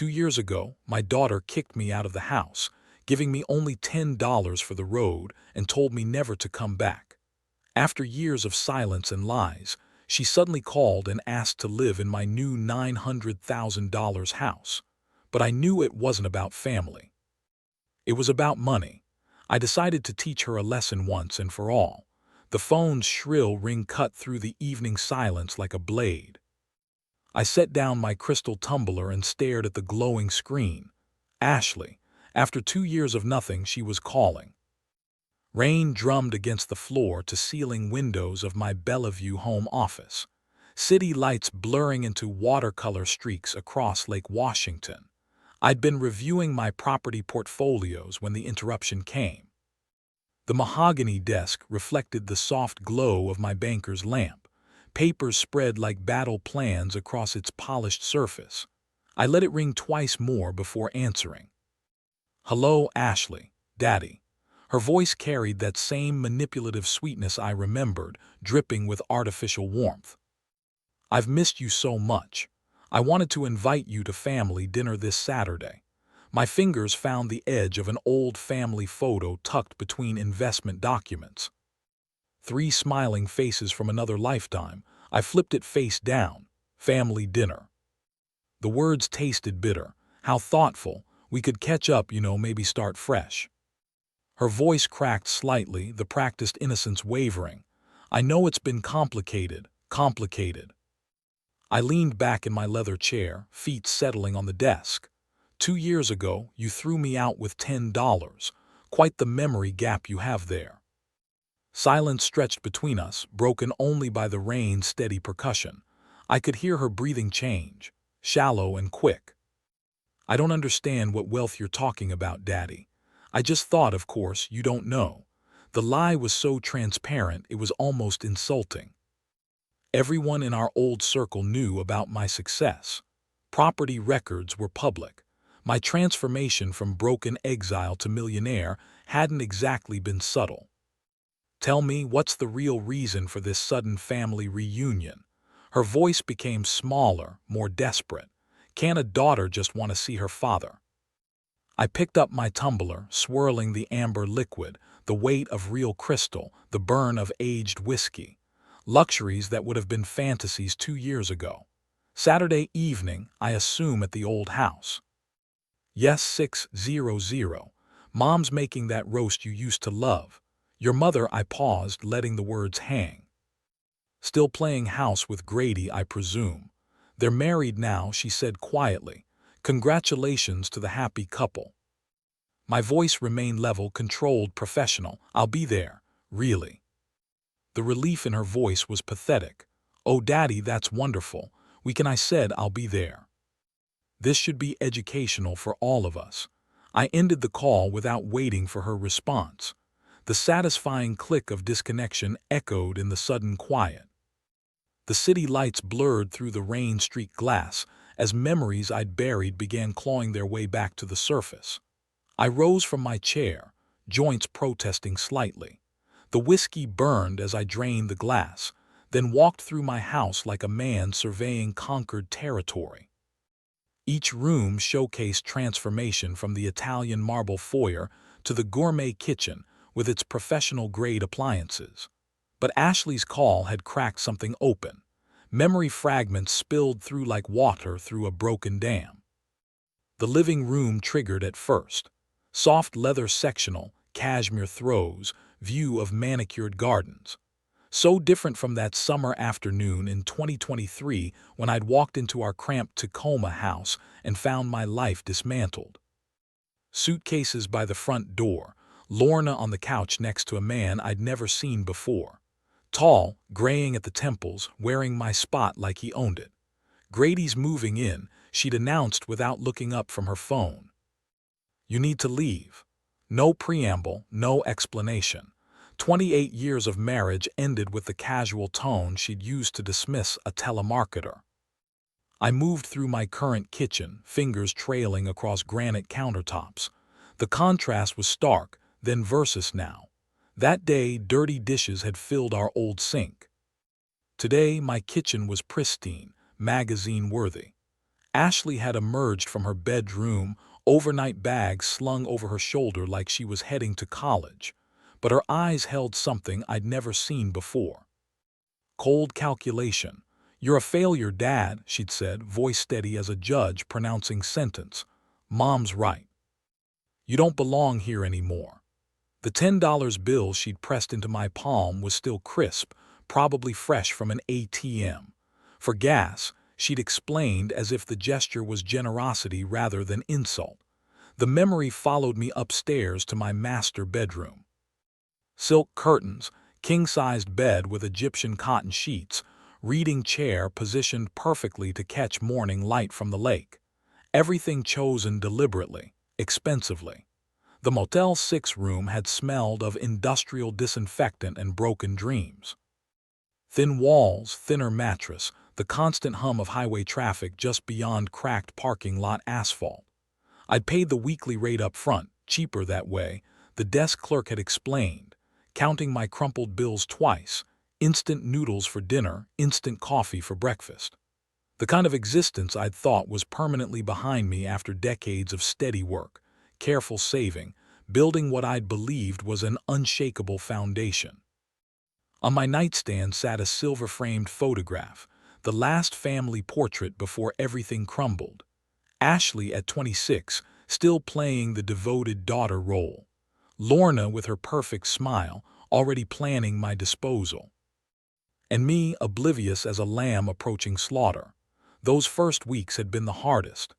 2 years ago, my daughter kicked me out of the house, giving me only $10 for the road and told me never to come back. After years of silence and lies, she suddenly called and asked to live in my new $900,000 house. But I knew it wasn't about family. It was about money. I decided to teach her a lesson once and for all. The phone's shrill ring cut through the evening silence like a blade. I set down my crystal tumbler and stared at the glowing screen. Ashley. After 2 years of nothing, she was calling. Rain drummed against the floor-to-ceiling windows of my Bellevue home office, city lights blurring into watercolor streaks across Lake Washington. I'd been reviewing my property portfolios when the interruption came. The mahogany desk reflected the soft glow of my banker's lamp, papers spread like battle plans across its polished surface. I let it ring twice more before answering. "Hello, Ashley, Daddy." Her voice carried that same manipulative sweetness I remembered, dripping with artificial warmth. "I've missed you so much. I wanted to invite you to family dinner this Saturday." My fingers found the edge of an old family photo tucked between investment documents. 3 smiling faces from another lifetime. I flipped it face down. Family dinner. The words tasted bitter. How thoughtful. We could catch up, maybe start fresh. Her voice cracked slightly, the practiced innocence wavering. "I know it's been complicated. I leaned back in my leather chair, feet settling on the desk. 2 years ago, you threw me out with $10. Quite the memory gap you have there." Silence stretched between us, broken only by the rain's steady percussion. I could hear her breathing change, shallow and quick. "I don't understand what wealth you're talking about, Daddy. I just thought, of course, you don't know." The lie was so transparent it was almost insulting. Everyone in our old circle knew about my success. Property records were public. My transformation from broken exile to millionaire hadn't exactly been subtle. "Tell me, what's the real reason for this sudden family reunion?" Her voice became smaller, more desperate. "Can't a daughter just want to see her father?" I picked up my tumbler, swirling the amber liquid, the weight of real crystal, the burn of aged whiskey. Luxuries that would have been fantasies 2 years ago. "Saturday evening, I assume at the old house." "Yes, 600. Mom's making that roast you used to love. Your mother," I paused, letting the words hang. "Still playing house with Grady, I presume." "They're married now," she said quietly. "Congratulations to the happy couple." My voice remained level, controlled, professional. "I'll be there, really." The relief in her voice was pathetic. "Oh, Daddy, that's wonderful. I said I'll be there." This should be educational for all of us. I ended the call without waiting for her response. The satisfying click of disconnection echoed in the sudden quiet. The city lights blurred through the rain-streaked glass as memories I'd buried began clawing their way back to the surface. I rose from my chair, joints protesting slightly. The whiskey burned as I drained the glass, then walked through my house like a man surveying conquered territory. Each room showcased transformation, from the Italian marble foyer to the gourmet kitchen with its professional-grade appliances. But Ashley's call had cracked something open. Memory fragments spilled through like water through a broken dam. The living room triggered at first. Soft leather sectional, cashmere throws, view of manicured gardens. So different from that summer afternoon in 2023 when I'd walked into our cramped Tacoma house and found my life dismantled. Suitcases by the front door, Lorna on the couch next to a man I'd never seen before. Tall, graying at the temples, wearing my spot like he owned it. "Grady's moving in," she'd announced without looking up from her phone. "You need to leave." No preamble, no explanation. 28 years of marriage ended with the casual tone she'd used to dismiss a telemarketer. I moved through my current kitchen, fingers trailing across granite countertops. The contrast was stark, then versus now. That day, dirty dishes had filled our old sink. Today, my kitchen was pristine, magazine-worthy. Ashley had emerged from her bedroom, overnight bag slung over her shoulder like she was heading to college, but her eyes held something I'd never seen before. Cold calculation. "You're a failure, Dad," she'd said, voice steady as a judge pronouncing sentence. "Mom's right. You don't belong here anymore." The $10 bill she'd pressed into my palm was still crisp, probably fresh from an ATM. For gas, she'd explained as if the gesture was generosity rather than insult. The memory followed me upstairs to my master bedroom. Silk curtains, king-sized bed with Egyptian cotton sheets, reading chair positioned perfectly to catch morning light from the lake. Everything chosen deliberately, expensively. The Motel 6 room had smelled of industrial disinfectant and broken dreams. Thin walls, thinner mattress, the constant hum of highway traffic just beyond cracked parking lot asphalt. I'd paid the weekly rate up front, cheaper that way, the desk clerk had explained, counting my crumpled bills twice, instant noodles for dinner, instant coffee for breakfast. The kind of existence I'd thought was permanently behind me after decades of steady work, careful saving, building what I'd believed was an unshakable foundation. On my nightstand sat a silver-framed photograph, the last family portrait before everything crumbled. Ashley at 26, still playing the devoted daughter role. Lorna with her perfect smile, already planning my disposal. And me, oblivious as a lamb approaching slaughter. Those first weeks had been the hardest.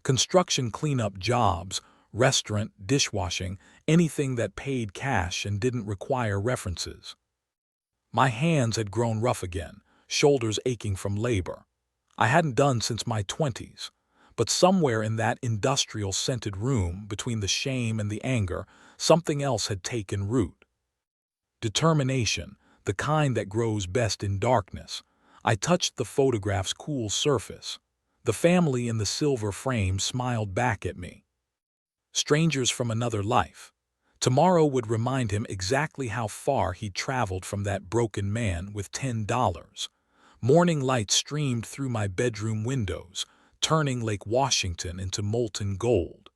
Construction cleanup jobs, restaurant, dishwashing, anything that paid cash and didn't require references. My hands had grown rough again, shoulders aching from labor. I hadn't done since my 20s. But somewhere in that industrial-scented room, between the shame and the anger, something else had taken root. Determination, the kind that grows best in darkness. I touched the photograph's cool surface. The family in the silver frame smiled back at me. Strangers from another life. Tomorrow would remind him exactly how far he'd traveled from that broken man with $10. Morning light streamed through my bedroom windows, turning Lake Washington into molten gold.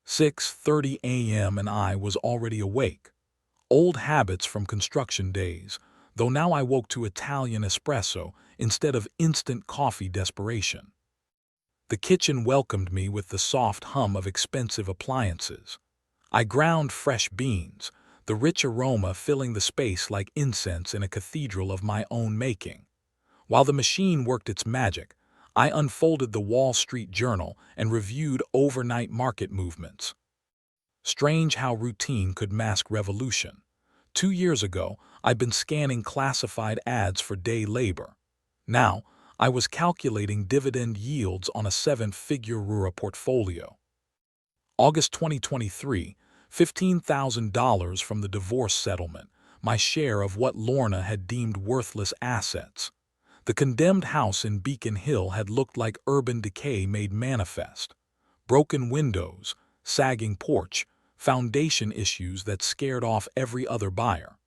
6:30 a.m. and I was already awake. Old habits from construction days, though now I woke to Italian espresso instead of instant coffee desperation. The kitchen welcomed me with the soft hum of expensive appliances. I ground fresh beans, the rich aroma filling the space like incense in a cathedral of my own making. While the machine worked its magic, I unfolded the Wall Street Journal and reviewed overnight market movements. Strange how routine could mask revolution. 2 years ago, I'd been scanning classified ads for day labor. Now, I was calculating dividend yields on a seven-figure Rura portfolio. August 2023, $15,000 from the divorce settlement, my share of what Lorna had deemed worthless assets. The condemned house in Beacon Hill had looked like urban decay made manifest. Broken windows, sagging porch, foundation issues that scared off every other buyer.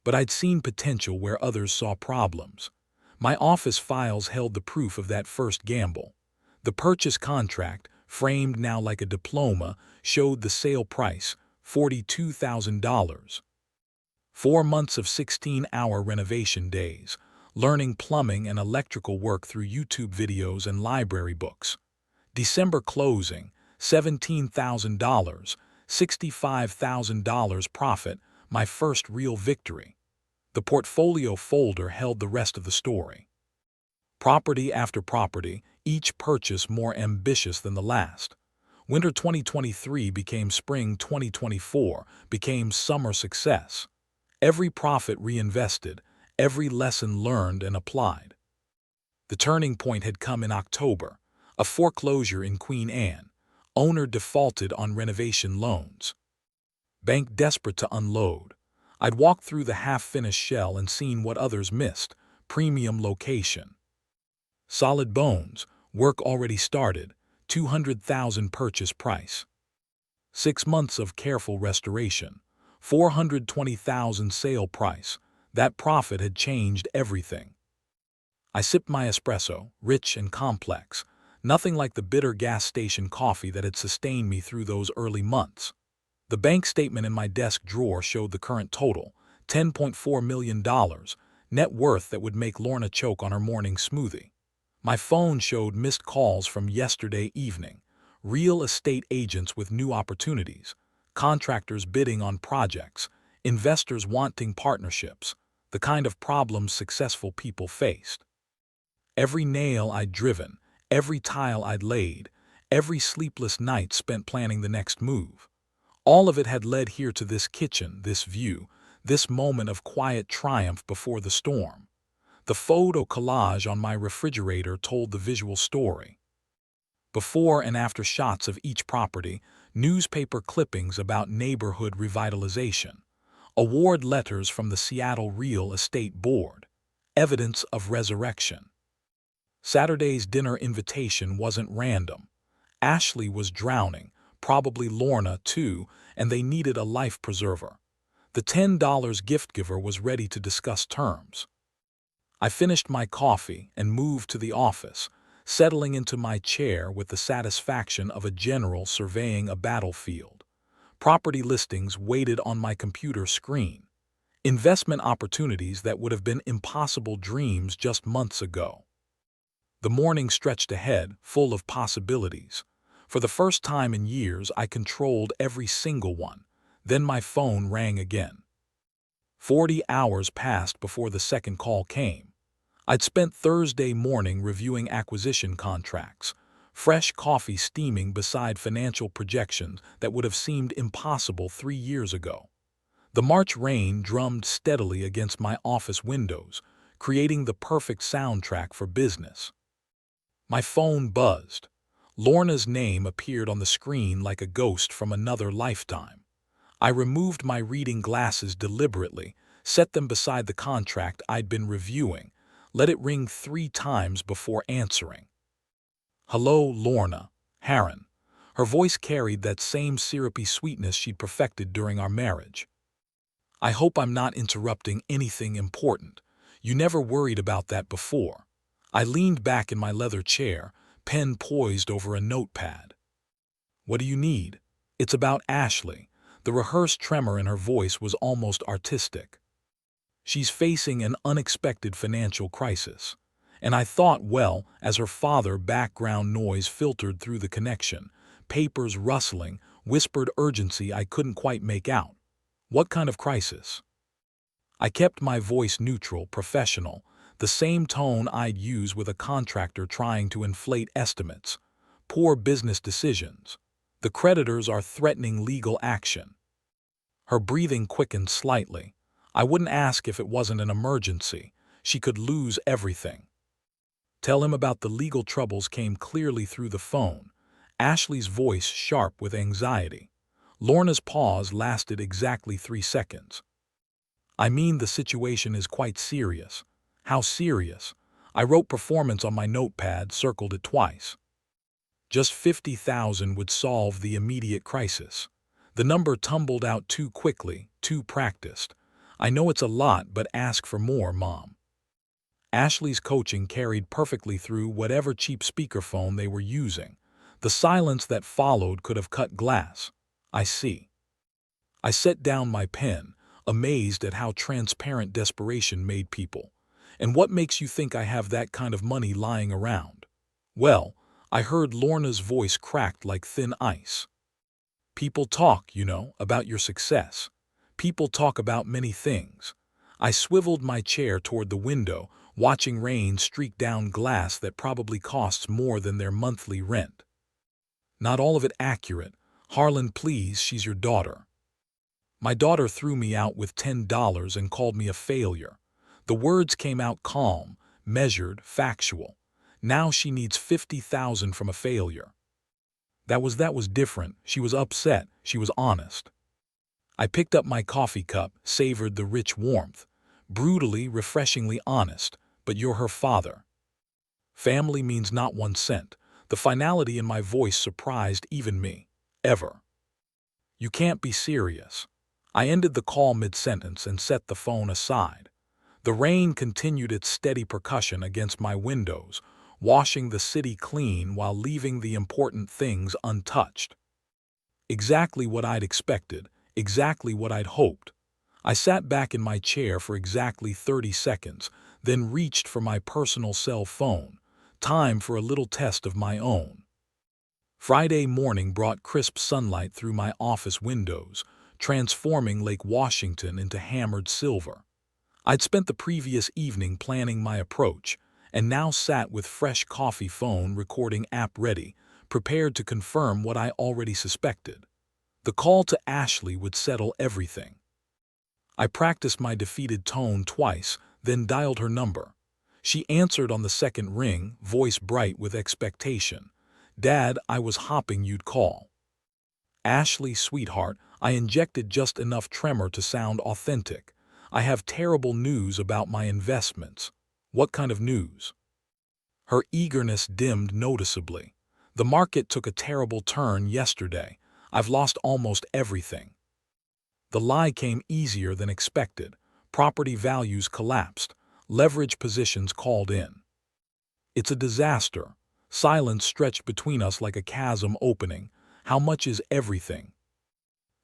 But I'd seen potential where others saw problems. My office files held the proof of that first gamble. The purchase contract, framed now like a diploma, showed the sale price, $42,000. 4 months of 16-hour renovation days, learning plumbing and electrical work through YouTube videos and library books. December closing, $17,000, $65,000 profit, my first real victory. The portfolio folder held the rest of the story. Property after property, each purchase more ambitious than the last. Winter 2023 became spring 2024, became summer success. Every profit reinvested, every lesson learned and applied. The turning point had come in October, a foreclosure in Queen Anne. Owner defaulted on renovation loans. Bank desperate to unload. I'd walked through the half-finished shell and seen what others missed, premium location. Solid bones, work already started, $200,000 purchase price. 6 months of careful restoration, $420,000 sale price. That profit had changed everything. I sipped my espresso, rich and complex, Nothing like the bitter gas station coffee that had sustained me through those early months. The bank statement in my desk drawer showed the current total, $10.4 million, net worth that would make Lorna choke on her morning smoothie. My phone showed missed calls from yesterday evening, real estate agents with new opportunities, contractors bidding on projects, investors wanting partnerships, the kind of problems successful people faced. Every nail I'd driven, every tile I'd laid, every sleepless night spent planning the next move. All of it had led here to this kitchen, this view, this moment of quiet triumph before the storm. The photo collage on my refrigerator told the visual story. Before and after shots of each property, newspaper clippings about neighborhood revitalization, award letters from the Seattle Real Estate Board, evidence of resurrection. Saturday's dinner invitation wasn't random. Ashley was drowning, probably Lorna too, and they needed a life preserver. The $10 gift giver was ready to discuss terms. I finished my coffee and moved to the office, settling into my chair with the satisfaction of a general surveying a battlefield. Property listings waited on my computer screen. Investment opportunities that would have been impossible dreams just months ago. The morning stretched ahead, full of possibilities. For the first time in years, I controlled every single one. Then my phone rang again. 40 hours passed before the second call came. I'd spent Thursday morning reviewing acquisition contracts, fresh coffee steaming beside financial projections that would have seemed impossible 3 years ago. The March rain drummed steadily against my office windows, creating the perfect soundtrack for business. My phone buzzed. Lorna's name appeared on the screen like a ghost from another lifetime. I removed my reading glasses deliberately, set them beside the contract I'd been reviewing, let it ring 3 times before answering. "Hello, Lorna." Harron. Her voice carried that same syrupy sweetness she'd perfected during our marriage. "I hope I'm not interrupting anything important. You never worried about that before." I leaned back in my leather chair, pen poised over a notepad. "What do you need?" "It's about Ashley." The rehearsed tremor in her voice was almost artistic. "She's facing an unexpected financial crisis." And I thought, well, as her father, background noise filtered through the connection, papers rustling, whispered urgency I couldn't quite make out. What kind of crisis? I kept my voice neutral, professional, the same tone I'd use with a contractor trying to inflate estimates. Poor business decisions. The creditors are threatening legal action. Her breathing quickened slightly. I wouldn't ask if it wasn't an emergency. She could lose everything. "Tell him about the legal troubles" came clearly through the phone, Ashley's voice sharp with anxiety. Lorna's pause lasted exactly 3 seconds. "I mean, the situation is quite serious." "How serious?" I wrote performance on my notepad, circled it twice. "Just 50,000 would solve the immediate crisis." The number tumbled out too quickly, too practiced. "I know it's a lot, but ask for more, Mom." Ashley's coaching carried perfectly through whatever cheap speakerphone they were using. The silence that followed could have cut glass. "I see." I set down my pen, amazed at how transparent desperation made people. "And what makes you think I have that kind of money lying around?" "Well," I heard Lorna's voice cracked like thin ice. "People talk, about your success. People talk about many things." I swiveled my chair toward the window, watching rain streak down glass that probably costs more than their monthly rent. "Not all of it accurate. Harlan, please, she's your daughter." My daughter threw me out with $10 and called me a failure. The words came out calm, measured, factual. Now she needs 50,000 from a failure. That was different. She was upset. She was honest. I picked up my coffee cup, savored the rich warmth. Brutally, refreshingly honest, but you're her father. Family means not 1 cent. The finality in my voice surprised even me. Ever. "You can't be serious." I ended the call mid-sentence and set the phone aside. The rain continued its steady percussion against my windows, washing the city clean while leaving the important things untouched. Exactly what I'd expected, exactly what I'd hoped. I sat back in my chair for exactly 30 seconds, then reached for my personal cell phone. Time for a little test of my own. Friday morning brought crisp sunlight through my office windows, transforming Lake Washington into hammered silver. I'd spent the previous evening planning my approach, and now sat with fresh coffee phone recording app ready, prepared to confirm what I already suspected. The call to Ashley would settle everything. I practiced my defeated tone twice, then dialed her number. She answered on the second ring, voice bright with expectation. "Dad, I was hoping you'd call." "Ashley, sweetheart," I injected just enough tremor to sound authentic. "I have terrible news about my investments." "What kind of news?" Her eagerness dimmed noticeably. "The market took a terrible turn yesterday. I've lost almost everything." The lie came easier than expected. Property values collapsed. Leverage positions called in. "It's a disaster." Silence stretched between us like a chasm opening. "How much is everything?"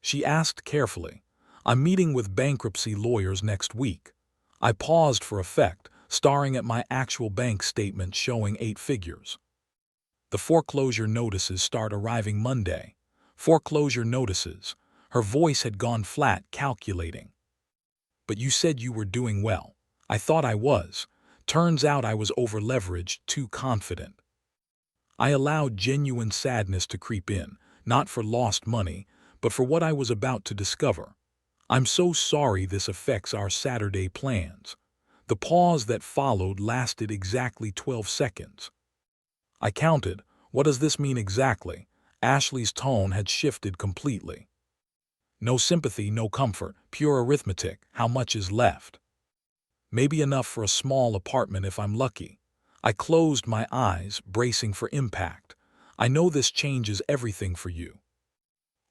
She asked carefully. "I'm meeting with bankruptcy lawyers next week." I paused for effect, staring at my actual bank statement showing 8 figures. "The foreclosure notices start arriving Monday." Foreclosure notices. Her voice had gone flat, calculating. "But you said you were doing well." "I thought I was. Turns out I was over-leveraged, too confident." I allowed genuine sadness to creep in, not for lost money, but for what I was about to discover. "I'm so sorry this affects our Saturday plans." The pause that followed lasted exactly 12 seconds. I counted. "What does this mean exactly?" Ashley's tone had shifted completely. No sympathy, no comfort, pure arithmetic. "How much is left?" "Maybe enough for a small apartment if I'm lucky." I closed my eyes, bracing for impact. "I know this changes everything for you."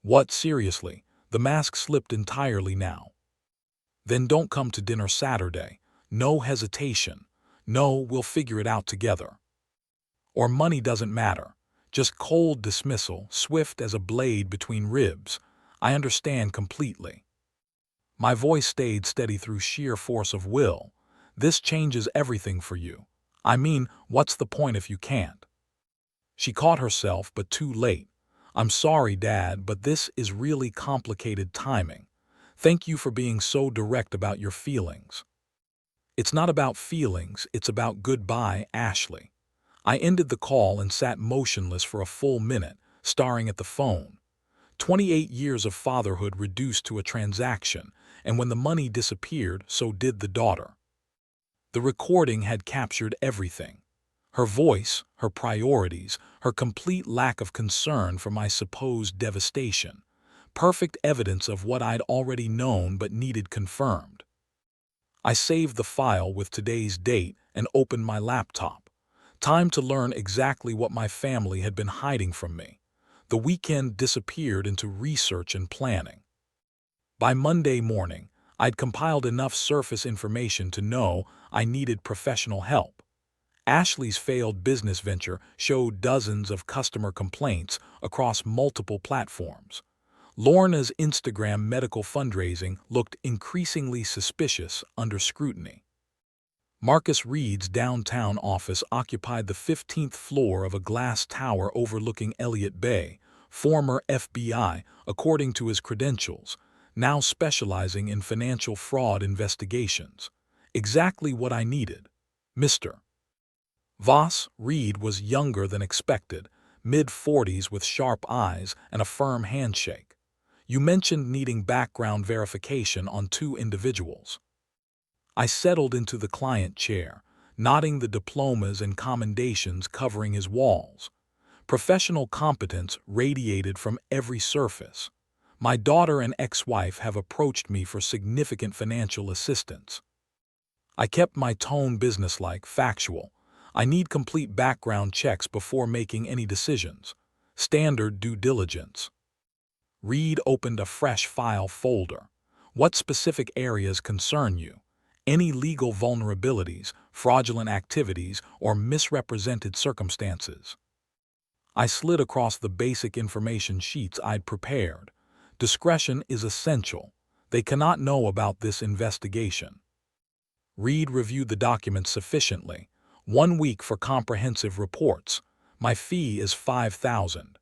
"What, seriously?" The mask slipped entirely now. "Then don't come to dinner Saturday." No hesitation. "No, we'll figure it out together." "Or money doesn't matter." Just cold dismissal, swift as a blade between ribs. "I understand completely." My voice stayed steady through sheer force of will. "This changes everything for you." "I mean, what's the point if you can't?" She caught herself, but too late. "I'm sorry, Dad, but this is really complicated timing. Thank you for being so direct about your feelings." "It's not about feelings, it's about goodbye, Ashley." I ended the call and sat motionless for a full minute, staring at the phone. 28 years of fatherhood reduced to a transaction, and when the money disappeared, so did the daughter. The recording had captured everything. Her voice, her priorities, her complete lack of concern for my supposed devastation. Perfect evidence of what I'd already known but needed confirmed. I saved the file with today's date and opened my laptop. Time to learn exactly what my family had been hiding from me. The weekend disappeared into research and planning. By Monday morning, I'd compiled enough surface information to know I needed professional help. Ashley's failed business venture showed dozens of customer complaints across multiple platforms. Lorna's Instagram medical fundraising looked increasingly suspicious under scrutiny. Marcus Reed's downtown office occupied the 15th floor of a glass tower overlooking Elliott Bay, former FBI, according to his credentials, now specializing in financial fraud investigations. Exactly what I needed. Mr. Voss. Reed was younger than expected, mid-40s with sharp eyes and a firm handshake. "You mentioned needing background verification on 2 individuals." I settled into the client chair, nodding the diplomas and commendations covering his walls. Professional competence radiated from every surface. "My daughter and ex-wife have approached me for significant financial assistance." I kept my tone businesslike, factual. "I need complete background checks before making any decisions. Standard due diligence." Reed opened a fresh file folder. "What specific areas concern you?" any legal vulnerabilities, fraudulent activities, or misrepresented circumstances. I slid across the basic information sheets I'd prepared. Discretion is essential. They cannot know about this investigation. Reed reviewed the documents sufficiently. 1 week for comprehensive reports. My fee is $5,000.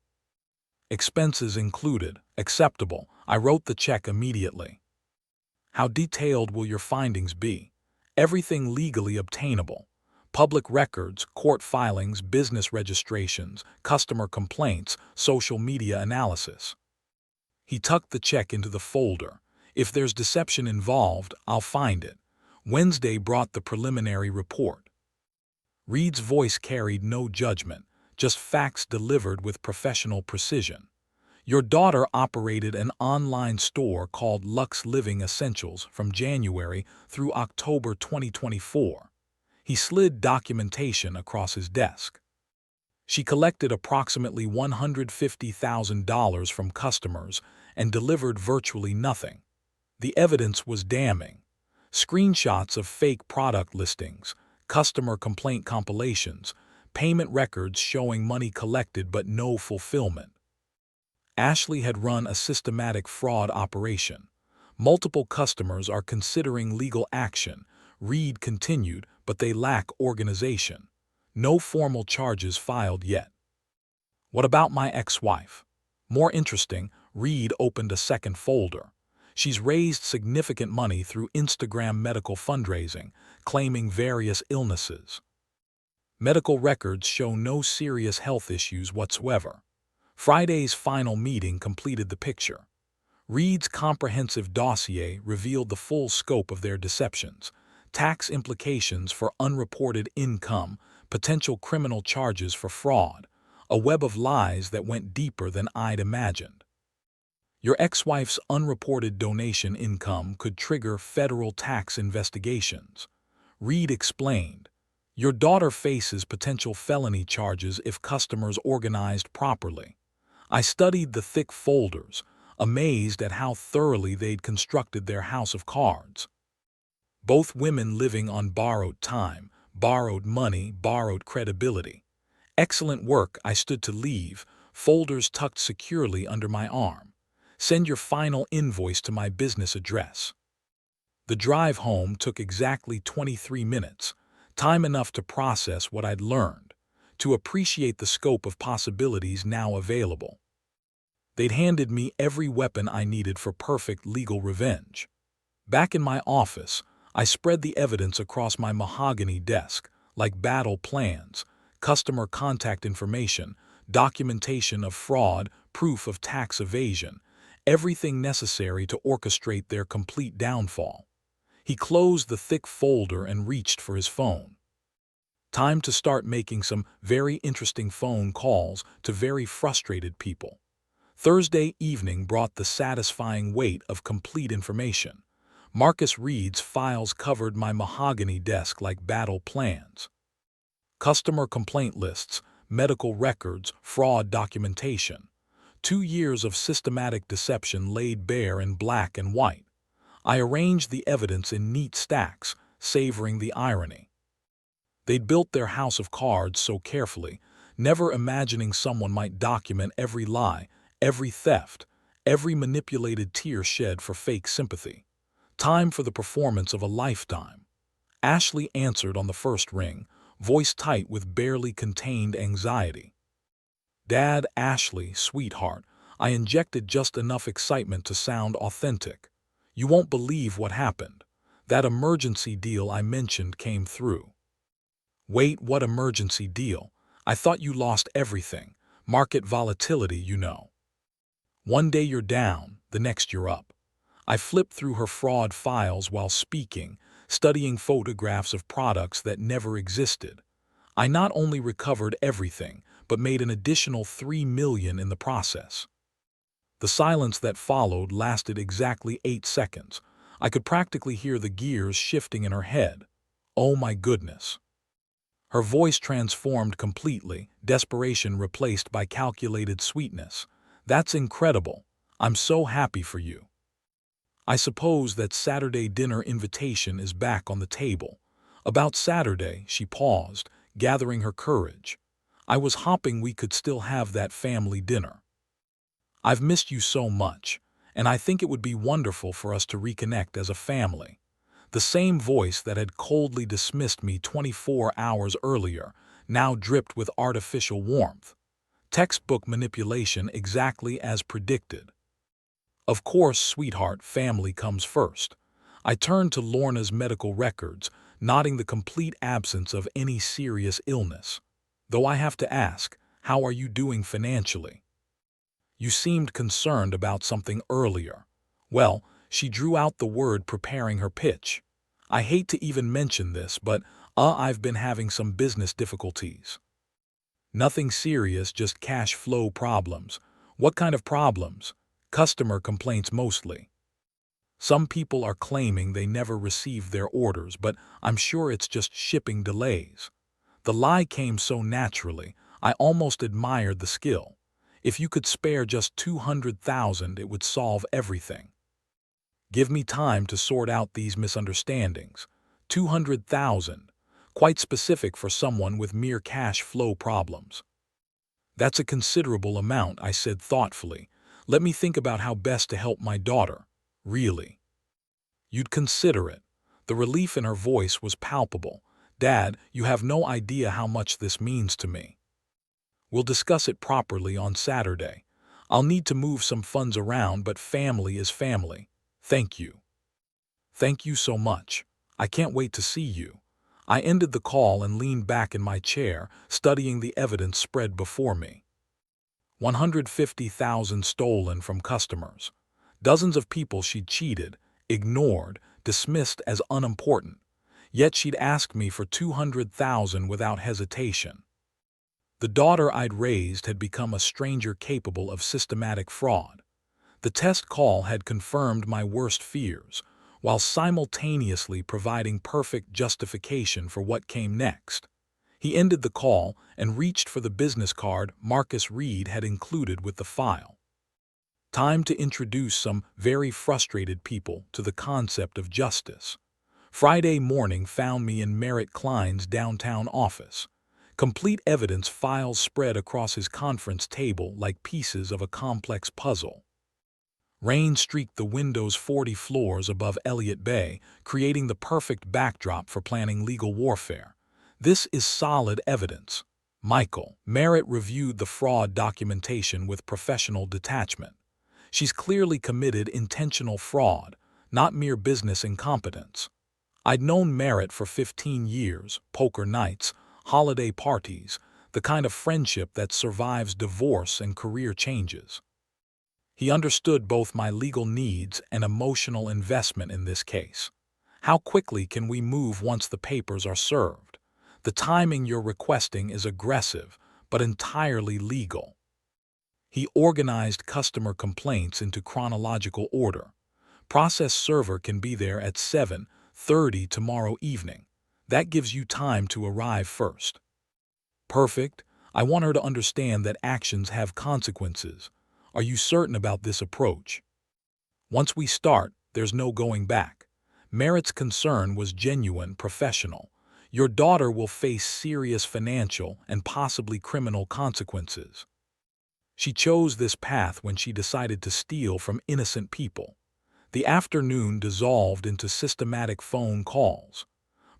Expenses included. Acceptable. I wrote the check immediately. How detailed will your findings be? Everything legally obtainable. Public records, court filings, business registrations, customer complaints, social media analysis. He tucked the check into the folder. If there's deception involved, I'll find it. Wednesday brought the preliminary report. Reed's voice carried no judgment, just facts delivered with professional precision. Your daughter operated an online store called Lux Living Essentials from January through October 2024. He slid documentation across his desk. She collected approximately $150,000 from customers and delivered virtually nothing. The evidence was damning. Screenshots of fake product listings, customer complaint compilations, payment records showing money collected but no fulfillment. Ashley had run a systematic fraud operation. Multiple customers are considering legal action. Reed continued, but they lack organization. No formal charges filed yet. What about my ex-wife? More interesting, Reed opened a second folder. She's raised significant money through Instagram medical fundraising, claiming various illnesses. Medical records show no serious health issues whatsoever. Friday's final meeting completed the picture. Reed's comprehensive dossier revealed the full scope of their deceptions, tax implications for unreported income, potential criminal charges for fraud, a web of lies that went deeper than I'd imagined. Your ex-wife's unreported donation income could trigger federal tax investigations. Reed explained, your daughter faces potential felony charges if customers organized properly. I studied the thick folders, amazed at how thoroughly they'd constructed their house of cards. Both women living on borrowed time, borrowed money, borrowed credibility. Excellent work. I stood to leave, folders tucked securely under my arm. Send your final invoice to my business address. The drive home took exactly 23 minutes, time enough to process what I'd learned, to appreciate the scope of possibilities now available. They'd handed me every weapon I needed for perfect legal revenge. Back in my office, I spread the evidence across my mahogany desk, like battle plans, customer contact information, documentation of fraud, proof of tax evasion, everything necessary to orchestrate their complete downfall. He closed the thick folder and reached for his phone. Time to start making some very interesting phone calls to very frustrated people. Thursday evening brought the satisfying weight of complete information. Marcus Reed's files covered my mahogany desk like battle plans. Customer complaint lists, medical records, fraud documentation. 2 years of systematic deception laid bare in black and white. I arranged the evidence in neat stacks, savoring the irony. They'd built their house of cards so carefully, never imagining someone might document every lie, every theft, every manipulated tear shed for fake sympathy. Time for the performance of a lifetime. Ashley answered on the first ring, voice tight with barely contained anxiety. Dad, Ashley, sweetheart, I injected just enough excitement to sound authentic. You won't believe what happened. That emergency deal I mentioned came through. Wait, what emergency deal? I thought you lost everything. Market volatility, you know. One day you're down, the next you're up. I flipped through her fraud files while speaking, studying photographs of products that never existed. I not only recovered everything, but made an additional $3 million in the process. The silence that followed lasted exactly 8 seconds. I could practically hear the gears shifting in her head. Oh my goodness. Her voice transformed completely, desperation replaced by calculated sweetness. That's incredible. I'm so happy for you. I suppose that Saturday dinner invitation is back on the table. About Saturday, she paused, gathering her courage. I was hoping we could still have that family dinner. I've missed you so much, and I think it would be wonderful for us to reconnect as a family. The same voice that had coldly dismissed me 24 hours earlier now dripped with artificial warmth. Textbook manipulation exactly as predicted. Of course, sweetheart, family comes first. I turned to Lorna's medical records, noting the complete absence of any serious illness. Though I have to ask, how are you doing financially? You seemed concerned about something earlier. Well, she drew out the word preparing her pitch. I hate to even mention this, but I've been having some business difficulties. Nothing serious, just cash flow problems. What kind of problems? Customer complaints mostly. Some people are claiming they never received their orders, but I'm sure it's just shipping delays. The lie came so naturally, I almost admired the skill. If you could spare just 200,000, it would solve everything. Give me time to sort out these misunderstandings. 200,000, quite specific for someone with mere cash flow problems. That's a considerable amount, I said thoughtfully. Let me think about how best to help my daughter. Really? You'd consider it. The relief in her voice was palpable. Dad, you have no idea how much this means to me. We'll discuss it properly on Saturday. I'll need to move some funds around, but family is family. Thank you. Thank you so much. I can't wait to see you. I ended the call and leaned back in my chair, studying the evidence spread before me. 150,000 stolen from customers. Dozens of people she'd cheated, ignored, dismissed as unimportant. Yet she'd asked me for 200,000 without hesitation. The daughter I'd raised had become a stranger capable of systematic fraud. The test call had confirmed my worst fears, while simultaneously providing perfect justification for what came next. He ended the call and reached for the business card Marcus Reed had included with the file. Time to introduce some very frustrated people to the concept of justice. Friday morning found me in Merritt Klein's downtown office. Complete evidence files spread across his conference table like pieces of a complex puzzle. Rain streaked the window's 40 floors above Elliott Bay, creating the perfect backdrop for planning legal warfare. This is solid evidence. Michael. Merritt reviewed the fraud documentation with professional detachment. She's clearly committed intentional fraud, not mere business incompetence. I'd known Merritt for 15 years, poker nights, holiday parties, the kind of friendship that survives divorce and career changes. He understood both my legal needs and emotional investment in this case. How quickly can we move once the papers are served? The timing you're requesting is aggressive, but entirely legal. He organized customer complaints into chronological order. Process server can be there at 7:30 tomorrow evening. That gives you time to arrive first. Perfect. I want her to understand that actions have consequences. Are you certain about this approach? Once we start, there's no going back. Merritt's concern was genuine, professional. Your daughter will face serious financial and possibly criminal consequences. She chose this path when she decided to steal from innocent people. The afternoon dissolved into systematic phone calls.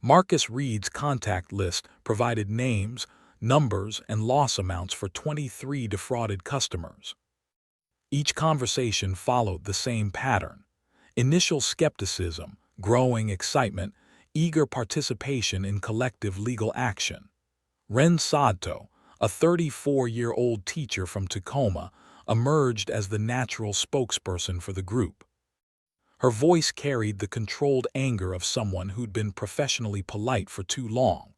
Marcus Reed's contact list provided names, numbers, and loss amounts for 23 defrauded customers. Each conversation followed the same pattern. Initial skepticism, growing excitement, eager participation in collective legal action. Ren Sadto, a 34-year-old teacher from Tacoma, emerged as the natural spokesperson for the group. Her voice carried the controlled anger of someone who'd been professionally polite for too long.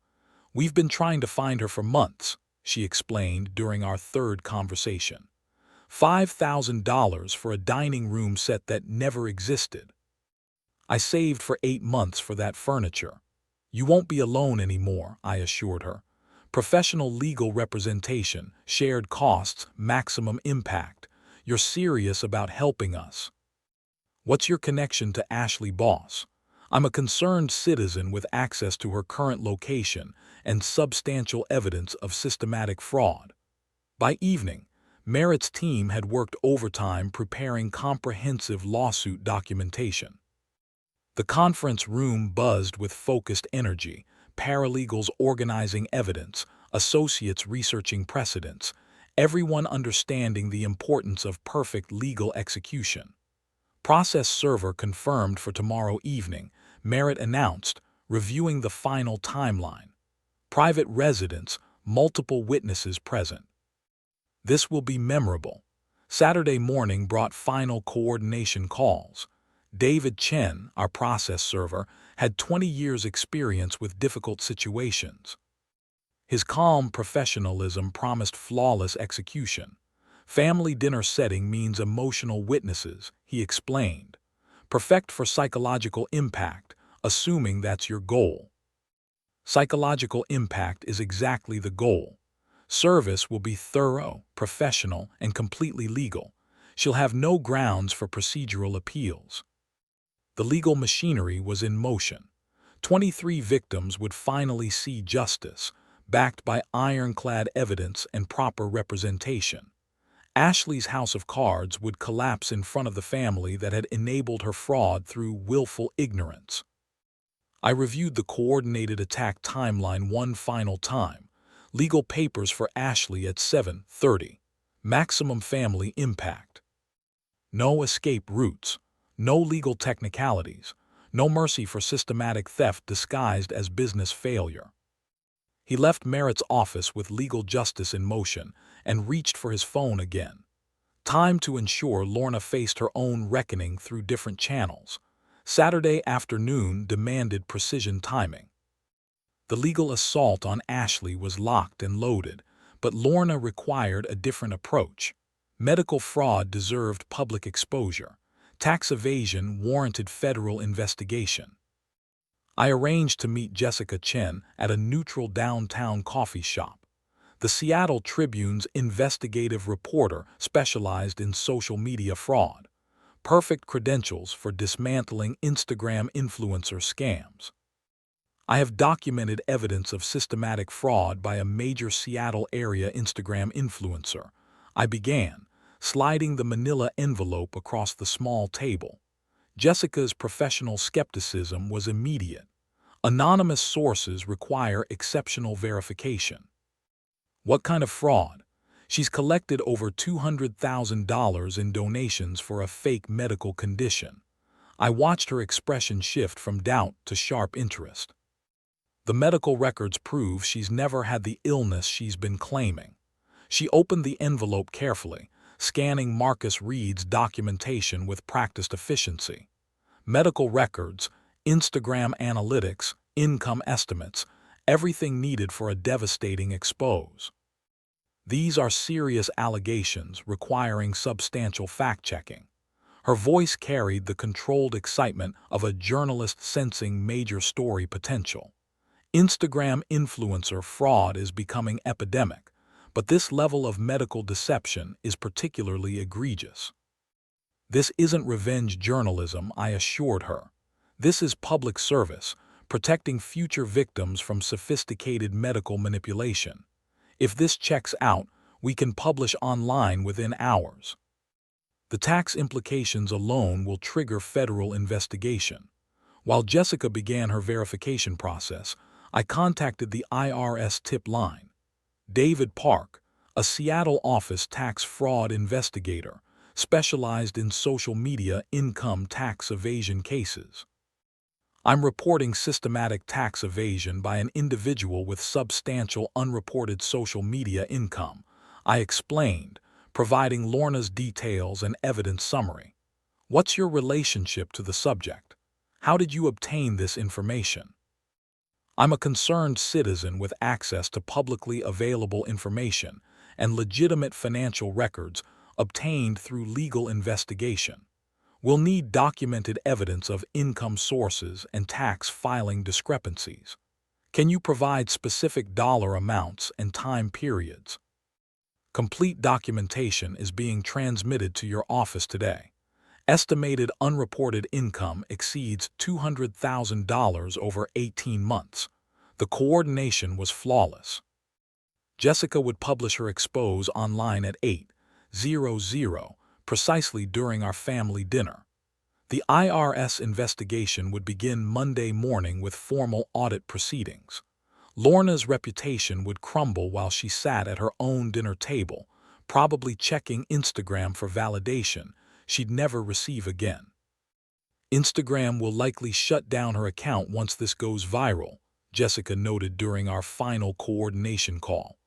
We've been trying to find her for months, she explained during our third conversation. $5,000 for a dining room set that never existed. I saved for 8 months for that furniture. You won't be alone anymore, I assured her. Professional legal representation, shared costs, maximum impact. You're serious about helping us. What's your connection to Ashley Boss? I'm a concerned citizen with access to her current location and substantial evidence of systematic fraud. By evening, Merritt's team had worked overtime preparing comprehensive lawsuit documentation. The conference room buzzed with focused energy, paralegals organizing evidence, associates researching precedents, everyone understanding the importance of perfect legal execution. Process server confirmed for tomorrow evening, Merritt announced, reviewing the final timeline. Private residence, multiple witnesses present. This will be memorable. Saturday morning brought final coordination calls. David Chen, our process server, had 20 years' experience with difficult situations. His calm professionalism promised flawless execution. Family dinner setting means emotional witnesses, he explained. Perfect for psychological impact, assuming that's your goal. Psychological impact is exactly the goal. Service will be thorough, professional, and completely legal. She'll have no grounds for procedural appeals. The legal machinery was in motion. 23 victims would finally see justice, backed by ironclad evidence and proper representation. Ashley's house of cards would collapse in front of the family that had enabled her fraud through willful ignorance. I reviewed the coordinated attack timeline one final time. Legal papers for Ashley at 7:30. Maximum family impact. No escape routes. No legal technicalities. No mercy for systematic theft disguised as business failure. He left Merritt's office with legal justice in motion and reached for his phone again. Time to ensure Lorna faced her own reckoning through different channels. Saturday afternoon demanded precision timing. The legal assault on Ashley was locked and loaded, but Lorna required a different approach. Medical fraud deserved public exposure. Tax evasion warranted federal investigation. I arranged to meet Jessica Chen at a neutral downtown coffee shop. The Seattle Tribune's investigative reporter specialized in social media fraud. Perfect credentials for dismantling Instagram influencer scams. I have documented evidence of systematic fraud by a major Seattle area Instagram influencer. I began, sliding the manila envelope across the small table. Jessica's professional skepticism was immediate. Anonymous sources require exceptional verification. What kind of fraud? She's collected over $200,000 in donations for a fake medical condition. I watched her expression shift from doubt to sharp interest. The medical records prove she's never had the illness she's been claiming. She opened the envelope carefully, scanning Marcus Reed's documentation with practiced efficiency. Medical records, Instagram analytics, income estimates, everything needed for a devastating expose. These are serious allegations requiring substantial fact-checking. Her voice carried the controlled excitement of a journalist sensing major story potential. Instagram influencer fraud is becoming epidemic, but this level of medical deception is particularly egregious. This isn't revenge journalism, I assured her. This is public service, protecting future victims from sophisticated medical manipulation. If this checks out, we can publish online within hours. The tax implications alone will trigger federal investigation. While Jessica began her verification process, I contacted the IRS tip line. David Park, a Seattle office tax fraud investigator, specialized in social media income tax evasion cases. I'm reporting systematic tax evasion by an individual with substantial unreported social media income, I explained, providing Lorna's details and evidence summary. What's your relationship to the subject? How did you obtain this information? I'm a concerned citizen with access to publicly available information and legitimate financial records obtained through legal investigation. We'll need documented evidence of income sources and tax filing discrepancies. Can you provide specific dollar amounts and time periods? Complete documentation is being transmitted to your office today. Estimated unreported income exceeds $200,000 over 18 months. The coordination was flawless. Jessica would publish her expose online at 8:00, precisely during our family dinner. The IRS investigation would begin Monday morning with formal audit proceedings. Lorna's reputation would crumble while she sat at her own dinner table, probably checking Instagram for validation she'd never receive again. Instagram will likely shut down her account once this goes viral, Jessica noted during our final coordination call.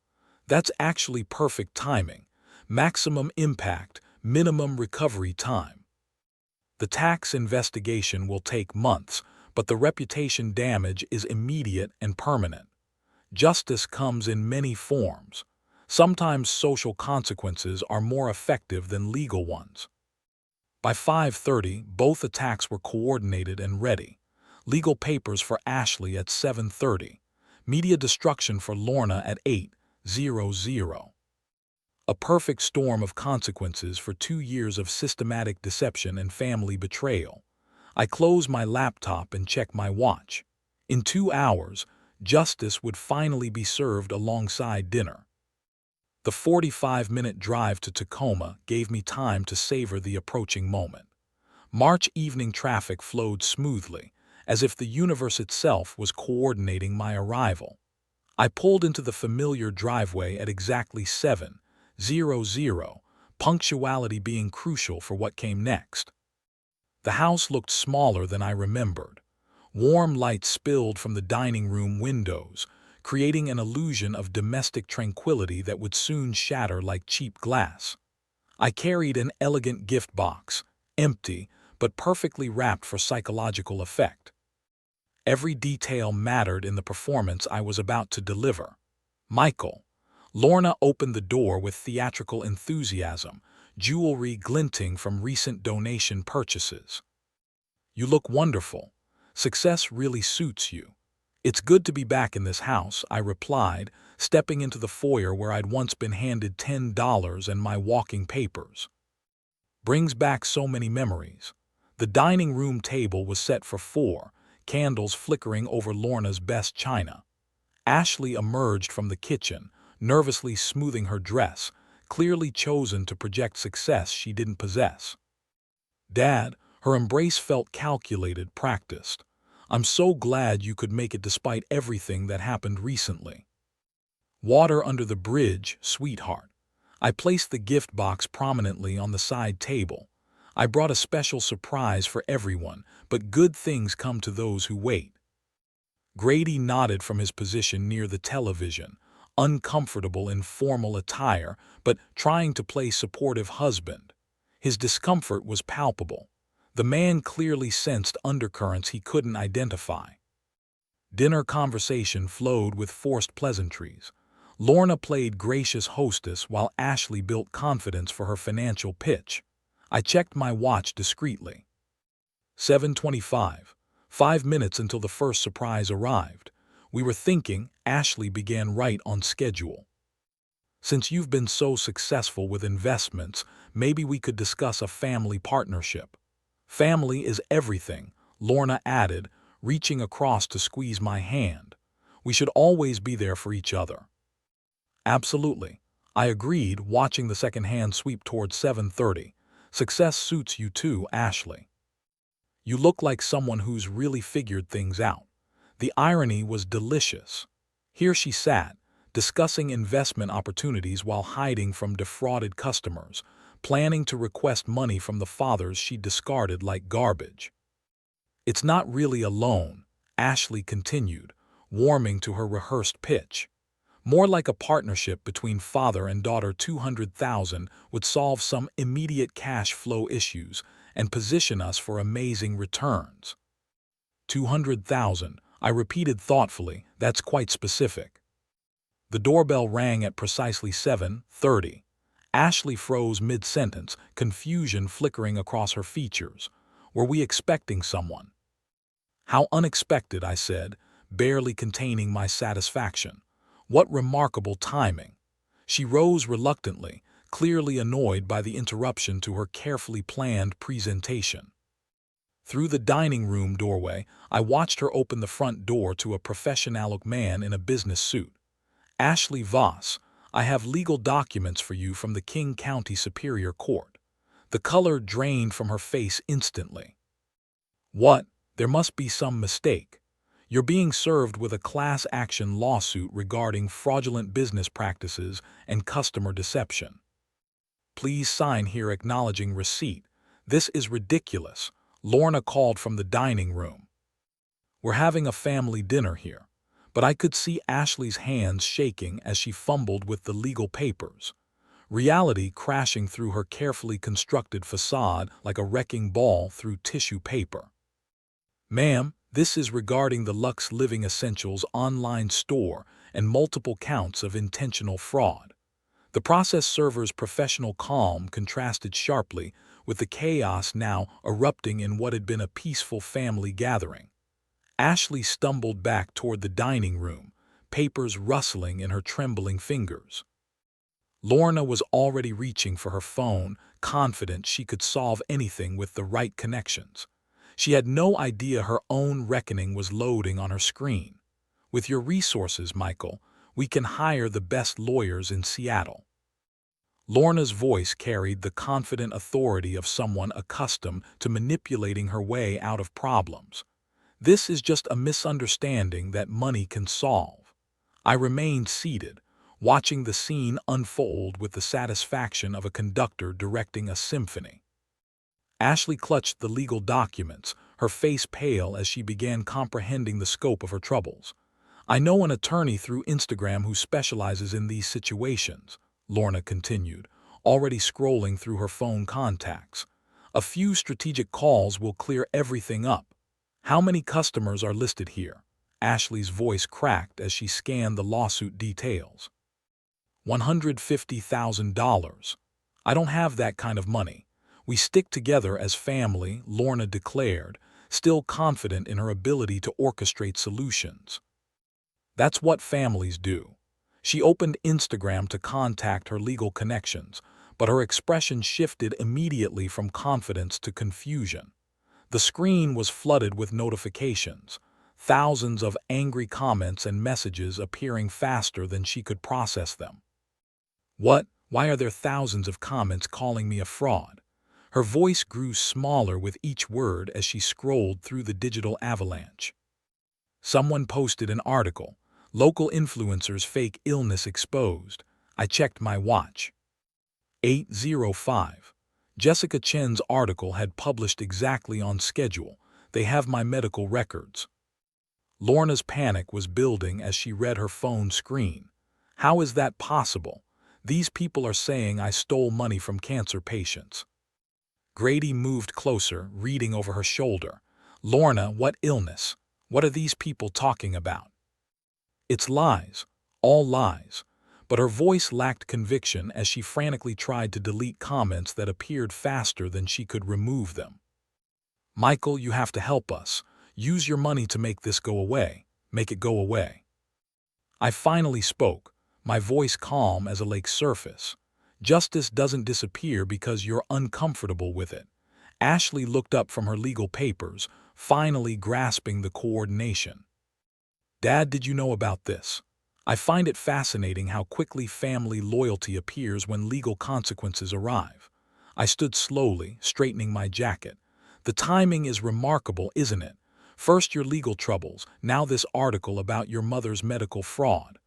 That's actually perfect timing. Maximum impact, minimum recovery time. The tax investigation will take months, but the reputation damage is immediate and permanent. Justice comes in many forms. Sometimes social consequences are more effective than legal ones. By 5:30, both attacks were coordinated and ready. Legal papers for Ashley at 7:30. Media destruction for Lorna at 8:00. A perfect storm of consequences for 2 years of systematic deception and family betrayal. I close my laptop and check my watch. In 2 hours, justice would finally be served alongside dinner. The 45-minute drive to Tacoma gave me time to savor the approaching moment. March evening traffic flowed smoothly, as if the universe itself was coordinating my arrival. I pulled into the familiar driveway at exactly 7:00, punctuality being crucial for what came next. The house looked smaller than I remembered. Warm light spilled from the dining room windows, creating an illusion of domestic tranquility that would soon shatter like cheap glass. I carried an elegant gift box, empty but perfectly wrapped for psychological effect. Every detail mattered in the performance I was about to deliver. Michael. Lorna opened the door with theatrical enthusiasm, jewelry glinting from recent donation purchases. "You look wonderful. Success really suits you." "It's good to be back in this house," I replied, stepping into the foyer where I'd once been handed $10 and my walking papers. Brings back so many memories. The dining room table was set for 4, candles flickering over Lorna's best china. Ashley emerged from the kitchen, nervously smoothing her dress, clearly chosen to project success she didn't possess. "Dad," her embrace felt calculated, practiced. "I'm so glad you could make it despite everything that happened recently." "Water under the bridge, sweetheart." I placed the gift box prominently on the side table. "I brought a special surprise for everyone, but good things come to those who wait." Grady nodded from his position near the television, uncomfortable in formal attire, but trying to play supportive husband. His discomfort was palpable. The man clearly sensed undercurrents he couldn't identify. Dinner conversation flowed with forced pleasantries. Lorna played gracious hostess while Ashley built confidence for her financial pitch. I checked my watch discreetly. 7:25. 5 minutes until the first surprise arrived. We were thinking. Ashley began right on schedule. "Since you've been so successful with investments, maybe we could discuss a family partnership." "Family is everything," Lorna added, reaching across to squeeze my hand. "We should always be there for each other." "Absolutely," I agreed, watching the second hand sweep towards 7:30. "Success suits you too, Ashley. You look like someone who's really figured things out." The irony was delicious. Here she sat, discussing investment opportunities while hiding from defrauded customers, planning to request money from the fathers she discarded like garbage. "It's not really a loan," Ashley continued, warming to her rehearsed pitch. "More like a partnership between father and daughter. 200,000 would solve some immediate cash flow issues and position us for amazing returns." 200,000, I repeated thoughtfully. "That's quite specific." The doorbell rang at precisely 7:30. Ashley froze mid-sentence, confusion flickering across her features. Were we expecting someone? "How unexpected," I said, barely containing my satisfaction. "What remarkable timing." She rose reluctantly, clearly annoyed by the interruption to her carefully planned presentation. Through the dining room doorway, I watched her open the front door to a professional man in a business suit. "Ashley Voss, I have legal documents for you from the King County Superior Court." The color drained from her face instantly. "What? There must be some mistake. You're being served with a class action lawsuit regarding fraudulent business practices and customer deception. Please sign here acknowledging receipt. This is ridiculous," Lorna called from the dining room. "We're having a family dinner here," but I could see Ashley's hands shaking as she fumbled with the legal papers, reality crashing through her carefully constructed facade like a wrecking ball through tissue paper. "Ma'am, this is regarding the Lux Living Essentials online store and multiple counts of intentional fraud." The process server's professional calm contrasted sharply with the chaos now erupting in what had been a peaceful family gathering. Ashley stumbled back toward the dining room, papers rustling in her trembling fingers. Lorna was already reaching for her phone, confident she could solve anything with the right connections. She had no idea her own reckoning was loading on her screen. "With your resources, Michael, we can hire the best lawyers in Seattle." Lorna's voice carried the confident authority of someone accustomed to manipulating her way out of problems. "This is just a misunderstanding that money can solve." I remained seated, watching the scene unfold with the satisfaction of a conductor directing a symphony. Ashley clutched the legal documents, her face pale as she began comprehending the scope of her troubles. "I know an attorney through Instagram who specializes in these situations," Lorna continued, already scrolling through her phone contacts. "A few strategic calls will clear everything up." "How many customers are listed here?" Ashley's voice cracked as she scanned the lawsuit details. $150,000. "I don't have that kind of money. We stick together as family," Lorna declared, still confident in her ability to orchestrate solutions. "That's what families do." She opened Instagram to contact her legal connections, but her expression shifted immediately from confidence to confusion. The screen was flooded with notifications, thousands of angry comments and messages appearing faster than she could process them. "What? Why are there thousands of comments calling me a fraud?" Her voice grew smaller with each word as she scrolled through the digital avalanche. Someone posted an article, "Local influencers fake illness exposed." I checked my watch. 8:05. Jessica Chen's article had published exactly on schedule. They have my medical records. Lorna's panic was building as she read her phone screen. "How is that possible? These people are saying I stole money from cancer patients." Grady moved closer, reading over her shoulder. "Lorna, what illness? What are these people talking about?" "It's lies. All lies." But her voice lacked conviction as she frantically tried to delete comments that appeared faster than she could remove them. "Michael, you have to help us. Use your money to make this go away. Make it go away." I finally spoke, my voice calm as a lake's surface. "Justice doesn't disappear because you're uncomfortable with it." Ashley looked up from her legal papers, finally grasping the coordination. "Dad, did you know about this?" I find it fascinating how quickly family loyalty appears when legal consequences arrive. I stood slowly, straightening my jacket. "The timing is remarkable, isn't it? First your legal troubles, now this article about your mother's medical fraud."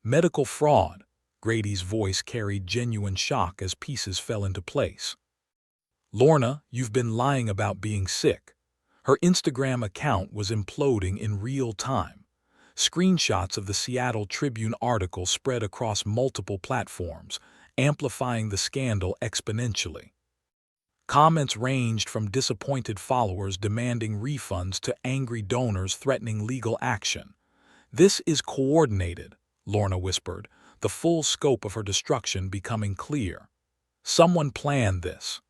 "Medical fraud?" Grady's voice carried genuine shock as pieces fell into place. "Lorna, you've been lying about being sick." Her Instagram account was imploding in real time. Screenshots of the Seattle Tribune article spread across multiple platforms, amplifying the scandal exponentially. Comments ranged from disappointed followers demanding refunds to angry donors threatening legal action. "This is coordinated," Lorna whispered, the full scope of her destruction becoming clear. "Someone planned this."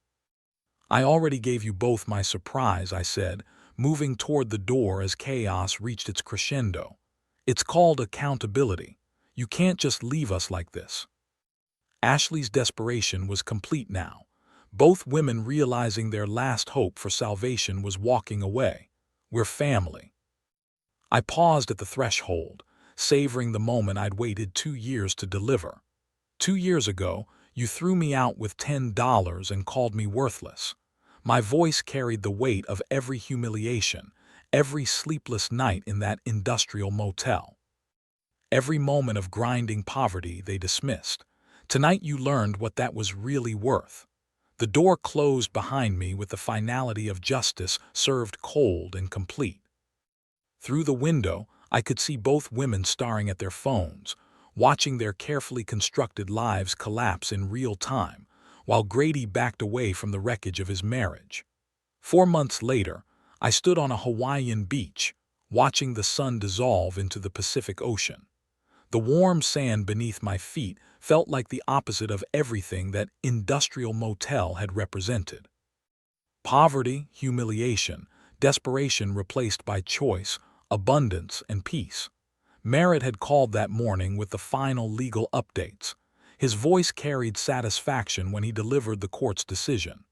"I already gave you both my surprise," I said, moving toward the door as chaos reached its crescendo. "It's called accountability. You can't just leave us like this." Ashley's desperation was complete now. Both women realizing their last hope for salvation was walking away. We're family. I paused at the threshold, savoring the moment I'd waited 2 years to deliver. 2 years ago, you threw me out with $10 and called me worthless. My voice carried the weight of every humiliation, every sleepless night in that industrial motel. Every moment of grinding poverty they dismissed. Tonight you learned what that was really worth. The door closed behind me with the finality of justice served cold and complete. Through the window, I could see both women staring at their phones, watching their carefully constructed lives collapse in real time, while Grady backed away from the wreckage of his marriage. 4 months later, I stood on a Hawaiian beach, watching the sun dissolve into the Pacific Ocean. The warm sand beneath my feet felt like the opposite of everything that industrial motel had represented. Poverty, humiliation, desperation replaced by choice, abundance, and peace. Merritt had called that morning with the final legal updates. His voice carried satisfaction when he delivered the court's decision.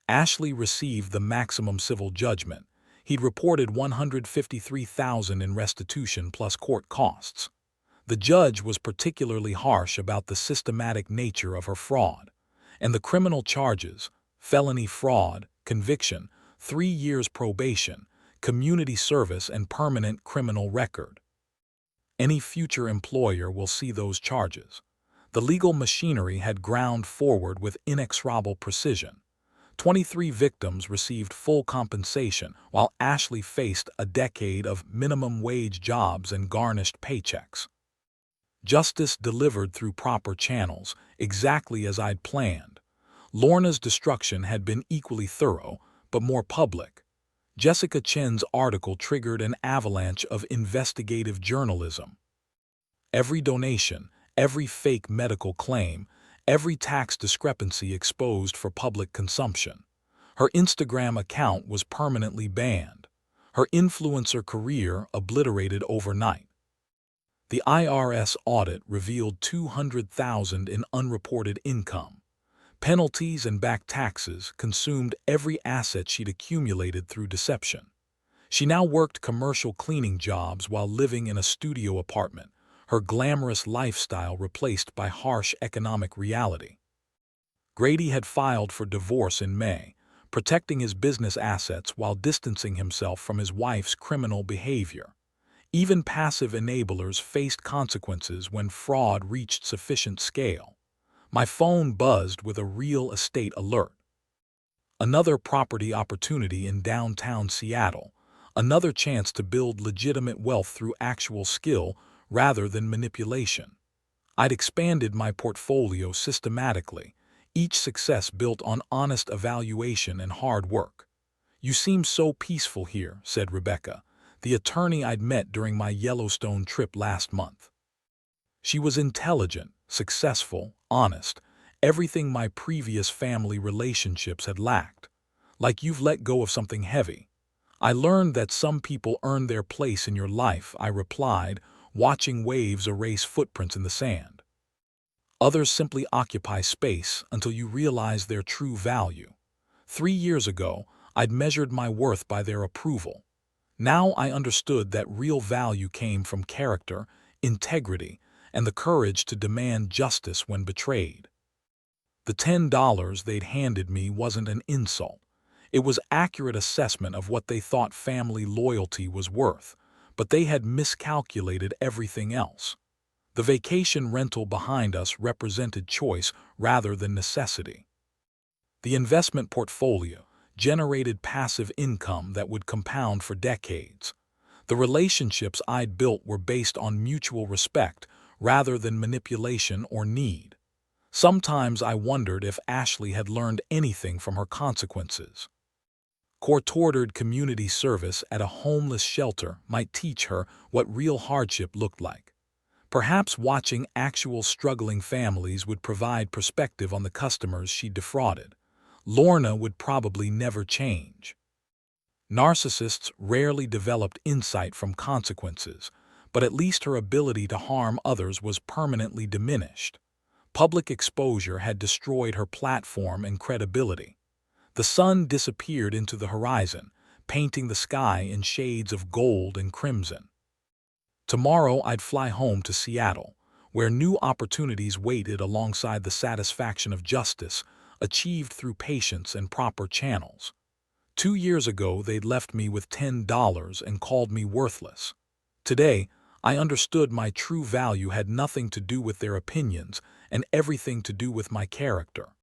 Ashley received the maximum civil judgment. He'd reported $153,000 in restitution plus court costs. The judge was particularly harsh about the systematic nature of her fraud, and the criminal charges, felony fraud, conviction, 3 years probation, community service, and permanent criminal record. Any future employer will see those charges. The legal machinery had ground forward with inexorable precision. 23 victims received full compensation, while Ashley faced a decade of minimum wage jobs and garnished paychecks. Justice delivered through proper channels, exactly as I'd planned. Lorna's destruction had been equally thorough, but more public. Jessica Chen's article triggered an avalanche of investigative journalism. Every donation, every fake medical claim, every tax discrepancy exposed for public consumption. Her Instagram account was permanently banned. Her influencer career obliterated overnight. The IRS audit revealed $200,000 in unreported income. Penalties and back taxes consumed every asset she'd accumulated through deception. She now worked commercial cleaning jobs while living in a studio apartment, her glamorous lifestyle replaced by harsh economic reality. Grady had filed for divorce in May, protecting his business assets while distancing himself from his wife's criminal behavior. Even passive enablers faced consequences when fraud reached sufficient scale. My phone buzzed with a real estate alert. Another property opportunity in downtown Seattle, another chance to build legitimate wealth through actual skill rather than manipulation. I'd expanded my portfolio systematically, each success built on honest evaluation and hard work. "You seem so peaceful here," said Rebecca, the attorney I'd met during my Yellowstone trip last month. She was intelligent, successful, honest, everything my previous family relationships had lacked. "Like you've let go of something heavy." "I learned that some people earn their place in your life," I replied, watching waves erase footprints in the sand. "Others simply occupy space until you realize their true value." 3 years ago, I'd measured my worth by their approval. Now I understood that real value came from character, integrity, and the courage to demand justice when betrayed. The $10 they'd handed me wasn't an insult. It was accurate assessment of what they thought family loyalty was worth, but they had miscalculated everything else. The vacation rental behind us represented choice rather than necessity. The investment portfolio generated passive income that would compound for decades. The relationships I'd built were based on mutual respect rather than manipulation or need. Sometimes I wondered if Ashley had learned anything from her consequences. Court-ordered community service at a homeless shelter might teach her what real hardship looked like. Perhaps watching actual struggling families would provide perspective on the customers she defrauded. Lorna would probably never change. Narcissists rarely developed insight from consequences, but at least her ability to harm others was permanently diminished. Public exposure had destroyed her platform and credibility. The sun disappeared into the horizon, painting the sky in shades of gold and crimson. Tomorrow I'd fly home to Seattle, where new opportunities waited alongside the satisfaction of justice, achieved through patience and proper channels. 2 years ago, they'd left me with $10 and called me worthless. Today, I understood my true value had nothing to do with their opinions and everything to do with my character.